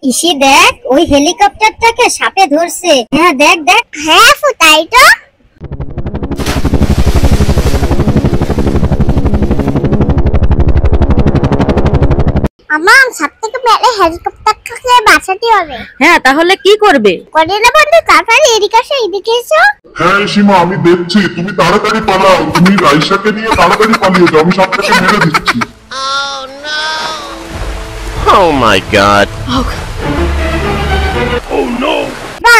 EC দেখ, ওই হেলিকপ্টারটাকে সাপে ধরছে। হ্যাঁ দেখ দেখ। হ্যাঁ তাই তো। আমার সাপ থেকে মেরে হেলিকপ্টারটাকে বাঁচাতে হবে। হ্যাঁ তাহলে কি করবে? করে না বন্ধু, তাড়াতাড়ি এদিকে এসো। হ্যাঁ সীমা, আমি দেখছি, তুমি তাড়াতাড়ি পালাও। তুমি রাইসাকে নিয়ে তাড়াতাড়ি পালিয়ে যাও, আমি সাপটাকে মেরে দিচ্ছি। Oh my god.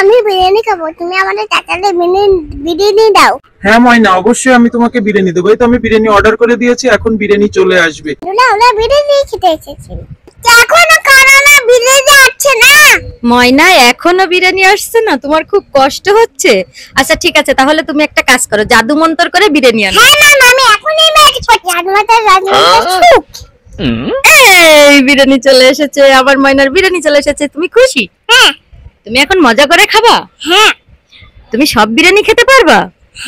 আমি বিরিয়ানি খাবো, তুমি আমাদের চাচাকে বিরিয়ানি দাও। হ্যাঁ ময়না, অবশ্যই আমি তোমাকে বিরিয়ানি দেবো। এই তো আমি বিরিয়ানি অর্ডার করে দিয়েছি, এখন বিরিয়ানি চলে আসবে। ওরা বিরিয়ানি খেতে এসেছে, এখনো কারণে বিরিয়ানি আসছে না। ময়না এখনো বিরিয়ানি আসছে না, তোমার খুব কষ্ট হচ্ছে। আচ্ছা ঠিক আছে, তাহলে তুমি একটা কাজ করো, জাদু মন্তর করে বিরিয়ানি আনো। হ্যাঁ না আমি এখনই ম্যাজিক করছি, এই বিরিয়ানি চলে এসেছে, আমার ময়নার বিরিয়ানি চলে এসেছে। তুমি খুশি? হ্যাঁ। তুমি এখন মজা করে খাবা? হ্যাঁ। তুমি সব বিরিয়ানি খেতে পারবা?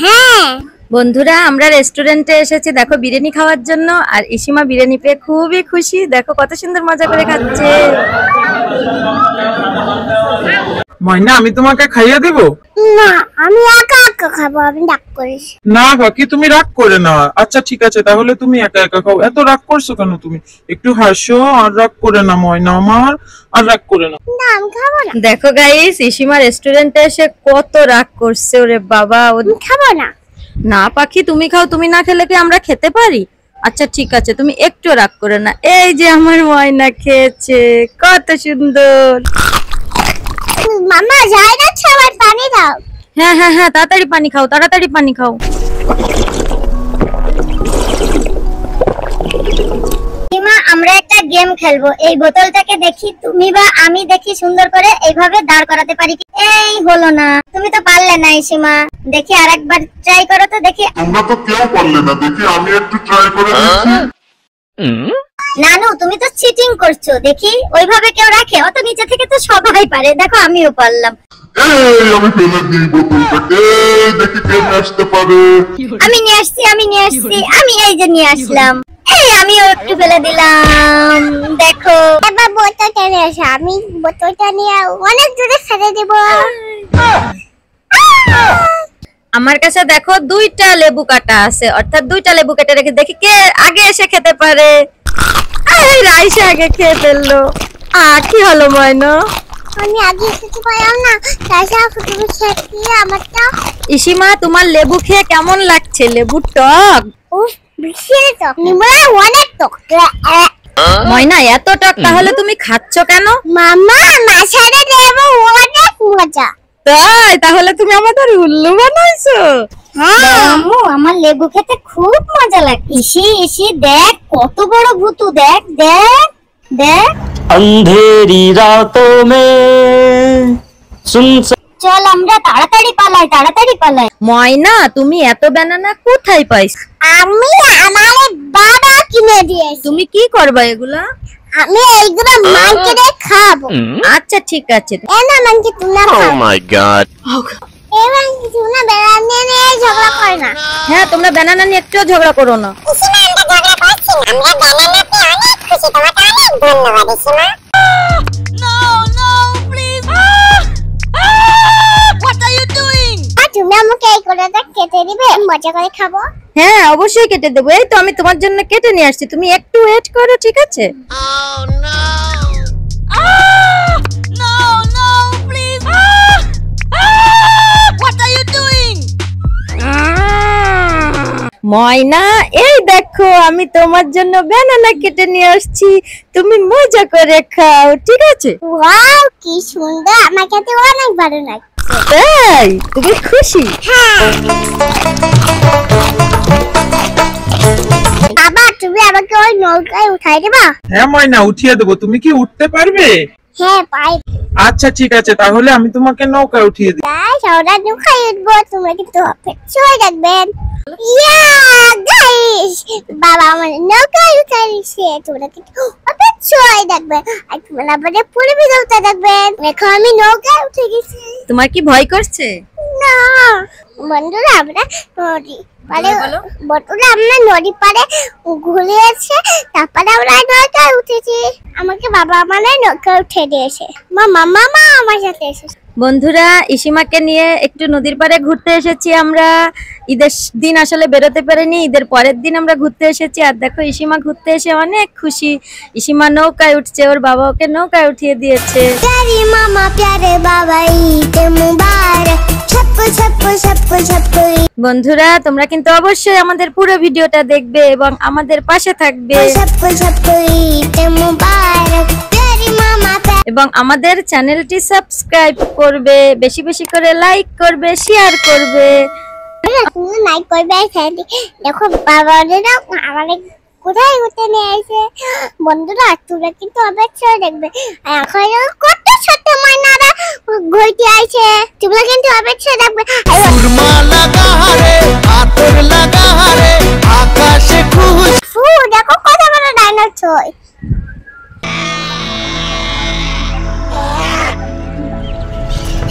হ্যাঁ। বন্ধুরা, আমরা রেস্টুরেন্টে এসেছি দেখো বিরিয়ানি খাওয়ার জন্য, আর ইসিমা বিরিয়ানি পেয়ে খুবই খুশি। দেখো কত সুন্দর মজা করে খাচ্ছে। ময়না, আমি তোমাকে খাইয়ে দেবো? না আমি একা খাবো, আমি রাগ করিস না কাকি, তুমি রাগ করে না। আচ্ছা ঠিক আছে, তাহলে তুমি একা একা খাও। এত রাগ করছো কেন তুমি? একটু হাসো, আর রাগ করে না ময়না আমার, আর রাগ করে না। না আমি খাবো না। দেখো গাইস, ইসিমা রেস্টুরেন্টে এসে কত রাগ করছে। ওরে বাবা, খাবো না। না পাখি, তুমি খাও, তুমি না খেলে কি আমরা খেতে পারি? আচ্ছা ঠিক আছে, তুমি একটু রাগ করে না। এই যে আমার ময়না খেয়েছে, কত সুন্দর। মামা যাই না, সবাই পানি দাও। হ্যাঁ হ্যাঁ হ্যাঁ, তাড়াতাড়ি পানি খাও, তাড়াতাড়ি পানি খাও। সীমা, আমরা একটা গেম খেলবো। এই বোতলটাকে দেখি তুমি বা আমি দেখি সুন্দর করে এইভাবে দাঁড় করাতে পারি কি। এই হলো না, তুমি তো পারলে না সীমা। দেখি আরেকবার ট্রাই করো তো দেখি। তোমরা তো কেউ পারলে না, দেখি আমি একটু ট্রাই করে দেখছি। নানু, তুমি তো চিটিং করছো। দেখি ওইভাবে কেউ রাখে? অত নিচে থেকে তো সবাই পারে। দেখো আমিও পারলাম। এই আমি ফেলে দিই বোতলটাকে, দেখি কে আসতে পারে। আমি নিয়ে আসছি, আমি এই যে নিয়ে আসলাম। এই আমিও একটু ফেলে দিলাম। দেখো এবার বোতলটা নিয়ে আসো, আমি বোতলটা নিয়ে অনেক দূরে ফেলে দেবো। আমার কাছে দেখো দুইটা লেবু কাটা আছে, অর্থাৎ দুইটা লেবু কেটে রেখে দেখি কে আগে এসে খেতে পারে। এই রাইসা আগে খেয়ে ফেললো। কি হলো ময়না? আমি আগে খেতে পারলাম না, রাইসা তুমি খেয়ে আমারটা। ইসিমা, তোমার লেবু খেয়ে কেমন লাগছে? লেবু টক? উফ, বিশাল টক। নিমলা অনেক টক। ময়না এত টক, তাহলে তুমি খাচ্ছ কেন? মামা মাছারে লেবু অনেক মজা। তাই? তাহলে তুমি আমাদের উল্লু বানাইছো? আম্মু, আমার লেবু খেতে খুব মজা লাগে। ইসি দেখ কত বড় ভুতু, দেখ দেখ দেখ। अंधेरी रातों में सुन চল আমরা তাড়াতাড়ি পালাই। ময়না, তুমি এত ব্যানানা কোথায় পাইছো? আমি আমার বাবা কিনে দিয়েছে। তুমি কি করবা এগুলা? আমি এইগুলো মার্কেটে খাবো। আচ্ছা ঠিক আছে। এনা মানকে তুমি না খাও। Oh my god. এবার কিছু না, বেড়ানে নিয়ে ঝগড়া করে না। হ্যাঁ, তোমরা ব্যানানা নিয়ে একটু ঝগড়া করো না। ইসিমা, আমরা ঝগড়া করছি না, আমরা বেড়ানাতে অনেক খুশি। তোমাকে অনেক ধন্যবাদ ইসিমা। তুমি আমাকে এই কোটাটা কেটে দিবে, মজা করে খাবো। হ্যাঁ অবশ্যই কেটে দেবো। এই তো আমি তোমার জন্য কেটে নিয়ে আসছি, তুমি একটু ওয়েট করো, ঠিক আছে? ময়না, এই দেখো আমি তোমার জন্য ব্যানানা কেটে নিয়ে আসছি, তুমি মজা করে খাও, ঠিক আছে? ওয়াও, কি সুন্দর, আমার কাছে অনেক ভালো লাগে। তাই? তুমি খুশি? বাবা, তুমি আমাকে ওই নৌকায় উঠাই দেবা? হ্যাঁ ময়না, উঠিয়ে দেবো। তুমি কি উঠতে পারবে? হ্যাঁ পাই। আচ্ছা ঠিক আছে, তাহলে আমি তোমাকে নৌকায় উঠিয়ে দিই। গাইস, ওরা নৌকায় উঠবো, তোমরা কিন্তু অপেক্ষায় থাকবেন। ইয়া গাইস, বাবা আমার নৌকায় উঠাই দিয়েছে, তোমরা কিন্তু অপেক্ষায় থাকবেন। আর তোমরা আমাদের পুরো ভিডিওটা দেখবেন। দেখো আমি নৌকায় উঠে গেছি। তোমার কি ভয় করছে? না বন্ধুরা, আমরা পারে বলো। বটুলা আমরা নদী পারে ঘুরিয়েছে, তারপরে আমরা নৌকায় উঠেছি। আমাকে বাবা মানে নৌকায় উঠে দিয়েছে, মামা আমার সাথে এসেছে। বন্ধুরা, ইসিমাকে নিয়ে একটু নদীর পাড়ে ঘুরতে এসেছি আমরা। ঈদের দিন আসলে বেরোতে পারিনি, ঈদের পরের দিন আমরা ঘুরতে এসেছি। আর দেখো ইসিমা ঘুরতে এসে অনেক খুশি। ইসিমা নৌকায় উঠছে, ওর বাবা ওকে নৌকায় উঠিয়ে দিয়েছে। प्यारे मामा प्यारे बाबा ईद मुबारक, छप्पू छप्पू छप्पू छप्पू বন্ধুরা, তোমরা কিন্তু অবশ্যই আমাদের পুরো ভিডিওটা দেখবে এবং আমাদের পাশে থাকবে छप्पू छप्पू ईद मुबारक, प्यारे मामा এবং আমাদের চ্যানেলটি সাবস্ক্রাইব করবে, বেশি বেশি করে লাইক করবে, শেয়ার করবে। তুমি নাই করবে। দেখো বাবা আমাদের কোথায় ঘুরতে নিয়ে আসে। বন্ধুরা তোমরা কিন্তু অবশ্যই দেখবে। এখন কত ছোট মাইনারা ঘুরতে আসে, তোমরা কিন্তু অবশ্যই দেখবে। সুরমা লাগা রে, আতর লাগা রে, আকাশে খুশ। দেখো কত বড় ডাইনোসর।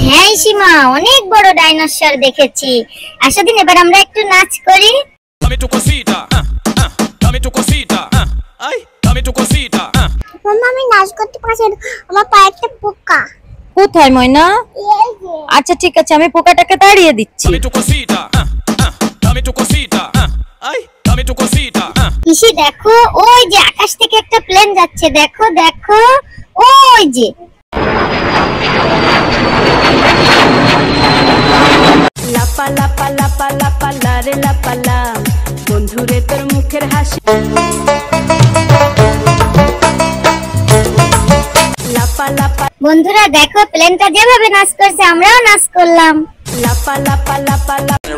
হ্যাঁ ইসিমা, অনেক বড় ডাইনোসর দেখেছি। আসো দিন এবার আমরা একটু নাচ করি। Dame tu cosita, dame tu cosita, ay, dame tu cosita. মামা আমি নাচ করতে পারছি না, আমার পায়ে একটা পোকা। কোথায় ময়না? এই যে আচ্ছা ঠিক আছে, আমি পোকাটাকে তাড়িয়ে দিচ্ছি। Dame tu cosita, dame tu cosita, ay, dame tu cosita. EC দেখো, ওই যে আকাশ থেকে একটা প্লেন যাচ্ছে, দেখো দেখো ওই যে। লাপা লাপা লাপা লাপা লারে লাপা লা, বন্ধুরে তোর মুখের হাসি। লাপা লাপা বন্ধুরা দেখো, প্লেনটা যেভাবে নাচ করছে আমরাও নাচ করলাম। লাপা লাপা লাপা লাপা।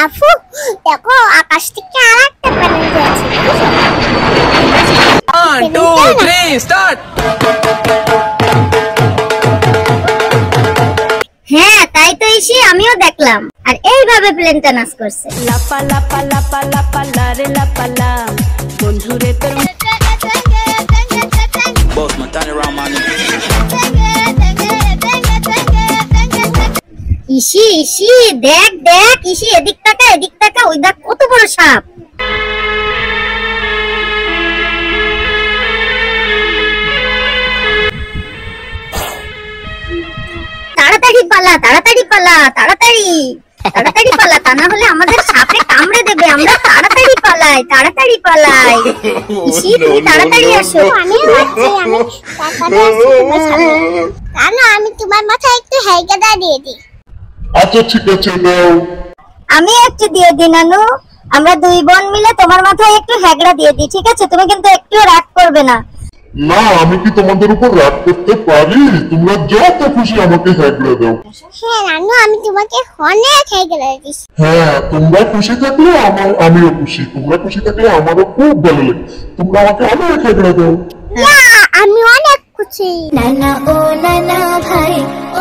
আফু দেখো আকাশ থেকে আরেকটা প্লেন যাচ্ছে। 1, 2, 3, start. হ্যাঁ তাই তো ইসি, আমিও দেখলাম। আর এইভাবে প্লেনটা নাচ করছে। লাপা লাপা লাপা লাপা লারে লাপা লা, বন্ধুরে তোর Both my turn around, man. EC EC দেখ দেখ, ইসি এদিক তাকা এদিক তাকা, ওই দেখ কত বড় সাপ। তাড়াতাড়ি পালা তাড়াতাড়ি পালা তাড়াতাড়ি তাড়াতাড়ি পালা, তা না হলে আমাদের সাপে কামড়ে দেবে। আমরা তাড়াতাড়ি পালাই তাড়াতাড়ি পালাই। ইসি তুমি তাড়াতাড়ি আসো। আমি হচ্ছি আমি তারপরে আসছি তোমার সামনে। না আমি তোমার মাথায় একটু হেলকাটা দিয়ে দিই। আচ্ছা ঠিক আছে দাও। আমি একটু দিয়ে দিই নানু, আমরা দুই বোন মিলে তোমার মাথায় একটু হ্যাগড়া দিয়ে দিই, ঠিক আছে? তুমি কিন্তু একটু রাগ করবে না। না আমি কি তোমাদের উপর রাগ করতে পারি? তোমরা যত খুশি আমাকে হ্যাগড়ে দাও। হ্যাঁ নানু আমি তোমাকে অনেক হেলকাটা দিচ্ছি। হ্যাঁ তোমরা খুশি থাকলে আমিও খুশি, তোমরা খুশি থাকলে আমারও খুব ভালো লাগে। তোমরা আমাকে অনেক হ্যাগড়ে দাও। আমি অনেক খুশি। নানা ও নানা ভাই,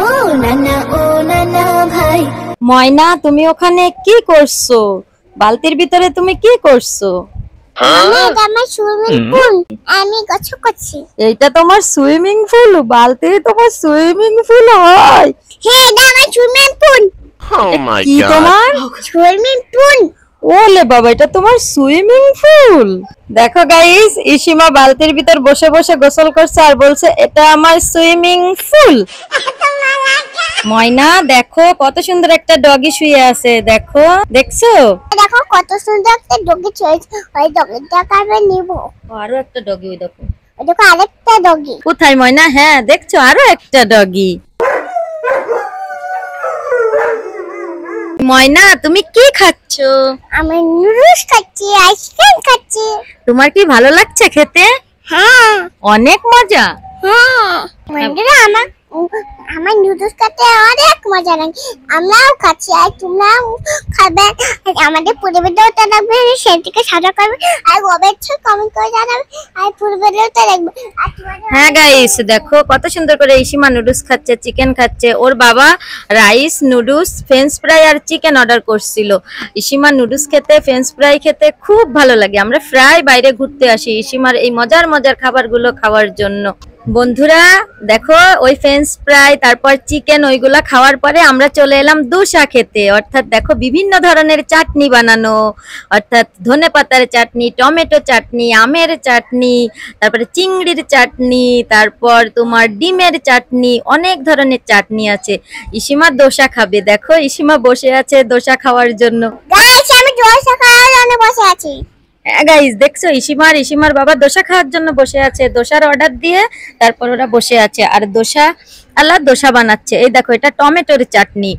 ও নানা ও নানা ভাই। ময়না, তুমি ওখানে কি করছো? বালতির ভিতরে তুমি কি করছো? এটা আমার সুইমিং পুল, আমি গোসল করছি। এইটা তোমার সুইমিং পুল? বালতি তোমার সুইমিং পুল হয়? হ্যাঁ এটা আমার সুইমিং পুল। Oh my কি god. তোমার? Swimming pool. ওলে বাবা, এটা তোমার সুইমিং পুল। দেখো গাইস, ইসিমা বালতির ভিতর বসে বসে গোসল করছে আর বলছে এটা আমার সুইমিং পুল। ময়না দেখো, কত সুন্দর একটা ডগি শুয়ে আছে, দেখো দেখছো? দেখো কত সুন্দর একটা ডগি চয়েছে, ওই ডগিটাকে আমি নিব। আরো একটা ডগি, ওই দেখো। ওই দেখো আরেকটা ডগি। কোথায় ময়না? হ্যাঁ দেখছো, আরো একটা ডগি। ময়না তুমি কি খাচ্ছো? আমি নুডলস খাচ্ছি, আইসক্রিম খাচ্ছি। তোমার কি ভালো লাগছে খেতে? হ্যাঁ অনেক মজা। হ্যাঁ বন্ধুরা আমার নুডলস খেতে অনেক মজা লাগে। আমরাও খাচ্ছি আর তোমরাও খাবে। আর আমাদের পুরো ভিডিওটা দেখবে, সেটিকে সাজা করবে আর অবশ্যই কমেন্ট করে জানাবে আর পুরো ভিডিওটা দেখবে। আর তোমাদের হ্যাঁ গাইস দেখো কত সুন্দর করে ইসিমা নুডলস খাচ্ছে, চিকেন খাচ্ছে। ওর বাবা রাইস, নুডলস, ফ্রেঞ্চ ফ্রাই আর চিকেন অর্ডার করছিল। ইসিমা নুডলস খেতে, ফ্রেঞ্চ ফ্রাই খেতে খুব ভালো লাগে। আমরা প্রায় বাইরে ঘুরতে আসি ইসিমার এই মজার মজার খাবারগুলো খাওয়ার জন্য। বন্ধুরা দেখো ওই ফ্রেঞ্চ ফ্রাই তারপর চিকেন ওইগুলা খাওয়ার পরে আমরা চলে এলাম দোসা খেতে। অর্থাৎ দেখো বিভিন্ন ধরনের চাটনি বানানো, অর্থাৎ ধনেপাতার চাটনি, টমেটো চাটনি, আমের চাটনি, তারপরে চিংড়ির চাটনি, তারপর তোমার ডিমের চাটনি, অনেক ধরনের চাটনি আছে। ইসিমা দোসা খাবে, দেখো ইসিমা বসে আছে দোসা খাওয়ার জন্য। গাইস আমি দোসা খাওয়ার জন্য বসে আছি। গাইস দেখছো ইসিমার বাবা দোসা খাওয়ার জন্য বসে আছে, দোসার অর্ডার দিয়ে তারপর ওরা বসে আছে আর দোসা বানাচ্ছে। এই দেখো এটা টমেটোর চাটনি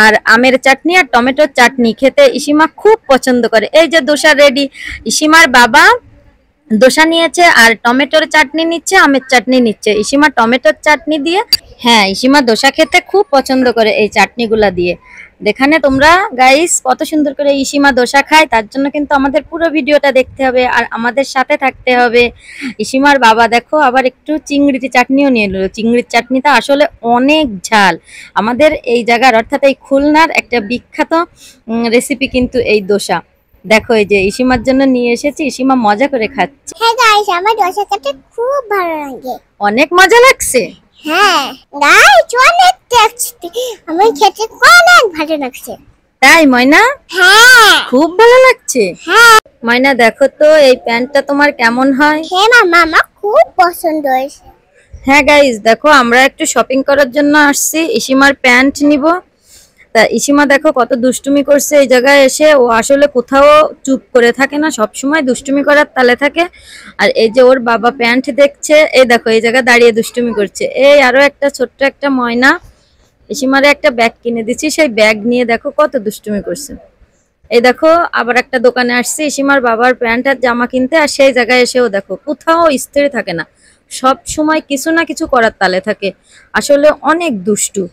আর আমের চাটনি আর টমেটোর চাটনি খেতে ইসিমা খুব পছন্দ করে। এই যে দোসা রেডি, ইসিমার বাবা দোসা নিয়েছে আর টমেটোর চাটনি নিচ্ছে, আমের চাটনি নিচ্ছে। ইসিমা টমেটোর চাটনি দিয়ে, হ্যাঁ ইসিমা দোসা খেতে খুব পছন্দ করে এই চাটনিগুলা দিয়ে। দেখানে তোমরা গাইস কত সুন্দর করে ইসিমা দোসা খায়, তার জন্য কিন্তু আমাদের পুরো ভিডিওটা দেখতে হবে আর আমাদের সাথে থাকতে হবে। ইসিমার বাবা দেখো আবার একটু চিংড়ির চাটনিও নিয়ে এলো। চিংড়ির চাটনিটা আসলে অনেক ঝাল। আমাদের এই জায়গার অর্থাৎ এই খুলনার একটা বিখ্যাত রেসিপি কিন্তু এই দোসা। দেখো এই যে ইসিমার জন্য নিয়ে এসেছি, ইসিমা মজা করে খাচ্ছে। হ্যাঁ গাইস আমার দোসা খেতে খুব ভালো লাগে। অনেক মজা লাগছে। হ্যাঁ গাইস অনেক টেস্টি, আমার খেতে অনেক ভালো লাগছে। তাই ময়না? হ্যাঁ খুব ভালো লাগছে। হ্যাঁ ময়না দেখো তো এই প্যান্টটা তোমার কেমন হয়? হ্যাঁ মামা আমার খুব পছন্দ হয়েছে। হ্যাঁ গাইস দেখো আমরা একটু শপিং করার জন্য আসছি, ইসিমার প্যান্ট নিব। তা ইসিমা দেখো কত দুষ্টুমি করছে এই জায়গায় এসে। ও আসলে কোথাও চুপ করে থাকে না, সব সময় দুষ্টুমি করার তালে থাকে। আর এই যে ওর বাবা প্যান্ট দেখছে, এই দেখো এই জায়গায় দাঁড়িয়ে দুষ্টুমি করছে। এই আরো একটা ছোট্ট একটা ময়না, ইসিমারে একটা ব্যাগ কিনে দিচ্ছি, সেই ব্যাগ নিয়ে দেখো কত দুষ্টুমি করছে। এই দেখো আবার একটা দোকানে আসছে ইসিমার বাবার প্যান্ট আর জামা কিনতে, আর সেই জায়গায় এসেও দেখো কোথাও স্থির থাকে না, সব সময় কিছু না কিছু করার তালে থাকে। আসলে অনেক দুষ্টু,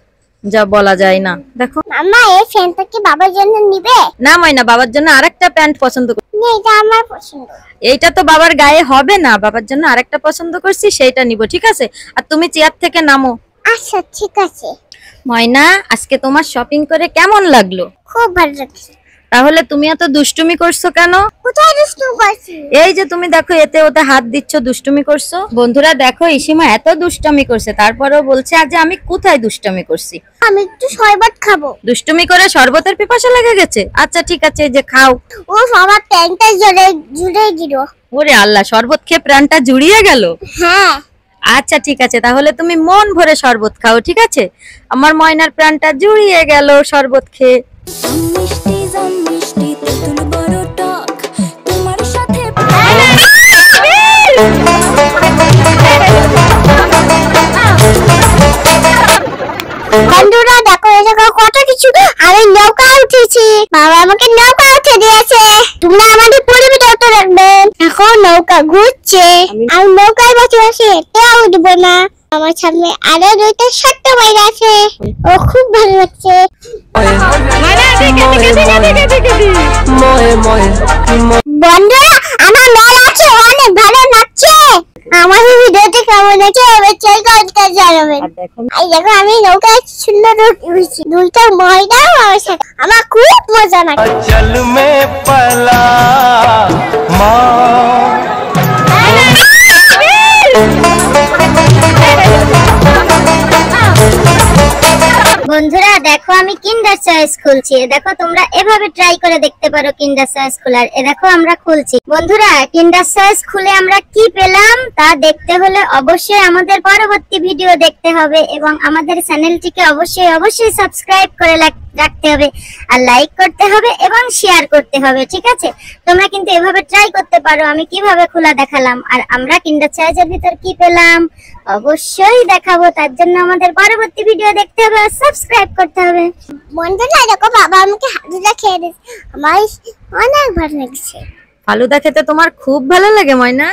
যা বলা যায় না। দেখো মামা এই ফ্যানটা কি বাবার জন্য নিবে? না ময়না বাবার জন্য আরেকটা প্যান্ট পছন্দ করছি। না এটা আমার পছন্দ। এইটা তো বাবার গায়ে হবে না, বাবার জন্য আরেকটা পছন্দ করছি, সেইটা নিব। ঠিক আছে, আর তুমি চেয়ার থেকে নামো। আচ্ছা ঠিক আছে। ময়না আজকে তোমার শপিং করে কেমন লাগলো? খুব ভালো লাগছে। তাহলে তুমি এত দুষ্টুমি করছো কেন? কোথায় দুষ্টুমি করছি? এই যে তুমি দেখো এতে ওতে হাত দিচ্ছ, দুষ্টুমি করছো। বন্ধুরা দেখো ইসিমা এত দুষ্টুমি করছে, তারপরেও বলছে আজ আমি কোথায় দুষ্টুমি করছি। আমি একটু শরবত খাবো। দুষ্টুমি করে শরবতের পিপাসা লেগে গেছে। আচ্ছা ঠিক আছে এই যে খাও। ও সবার প্যান্টটা জুড়ে দিল। ওরে আল্লাহ, শরবত খেয়ে প্রাণটা জুড়িয়ে গেল। হ্যাঁ আচ্ছা ঠিক আছে, তাহলে তুমি মন ভরে শরবত খাও। ঠিক আছে, আমার ময়নার প্রাণটা জুড়িয়ে গেল শরবত খেয়ে। মিষ্টি জাম মিষ্টি তেঁতুল বড় টক তোমার সাথে বন্ধুরা দেখো এই জায়গায় কত কিছু। আমি নৌকা উঠেছি, বাবা আমাকে নৌকা উঠে দিয়েছে। তোমরা আমাদের পরিবেশটা রাখবেন। এখন নৌকা ঘুরছে, আমি নৌকায় বসে বসে এটাও উঠবো না। আমার সামনে আরো দুইটা ছোট্ট বাইরে আছে, ও খুব ভালো লাগছে। বন্ধুরা আমার মেয়ে আছে অনেক ভালো লাগছে। আমার ভিডিওতে কেমন আছে অবশ্যই কমেন্টে জানাবেন। এই দেখো আমি নৌকায় সুন্দর উঠেছি, দুইটা ময়দা আমার সাথে, আমার খুব মজা লাগে। जल में पला বন্ধুরা দেখো আমি কিন্ডার চয়েস খুলছি। দেখো তোমরা এভাবে ট্রাই করে দেখতে পারো কিন্ডার চয়েস খোলার। এ দেখো আমরা খুলছি। বন্ধুরা কিন্ডার চয়েস খুলে আমরা কি পেলাম তা দেখতে হলে অবশ্যই আমাদের পরবর্তী ভিডিও দেখতে হবে এবং আমাদের চ্যানেলটিকে অবশ্যই সাবস্ক্রাইব করে রাখতে হবে আর লাইক করতে হবে এবং শেয়ার করতে হবে। ঠিক আছে, তোমরা কিন্তু এভাবে ট্রাই করতে পারো। আমি কিভাবে খোলা দেখালাম আর আমরা কিন্ডার চয়েসের ভিতর কি পেলাম অবশ্যই দেখাবো। তার জন্য আমাদের পরবর্তী ভিডিও দেখতে হবে আর সাবস্ক্রাইব করতে হবে। বন্ধুরা দেখো বাবা আমাকে হালুদা খেয়ে দিচ্ছে, আমার অনেক ভালো লাগছে। ফালুদা খেতে তোমার খুব ভালো লাগে ময়না?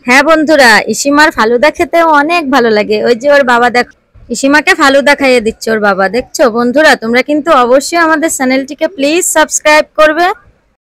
হ্যাঁ বন্ধুরা ইসিমার ফালুদা খেতে অনেক ভালো লাগে। ওই যে ওর বাবা দেখো ইসিমাকে ফালুদা খাইয়ে দিচ্ছে ওর বাবা। দেখছো বন্ধুরা, তোমরা কিন্তু অবশ্যই আমাদের চ্যানেলটিকে প্লিজ সাবস্ক্রাইব করবে।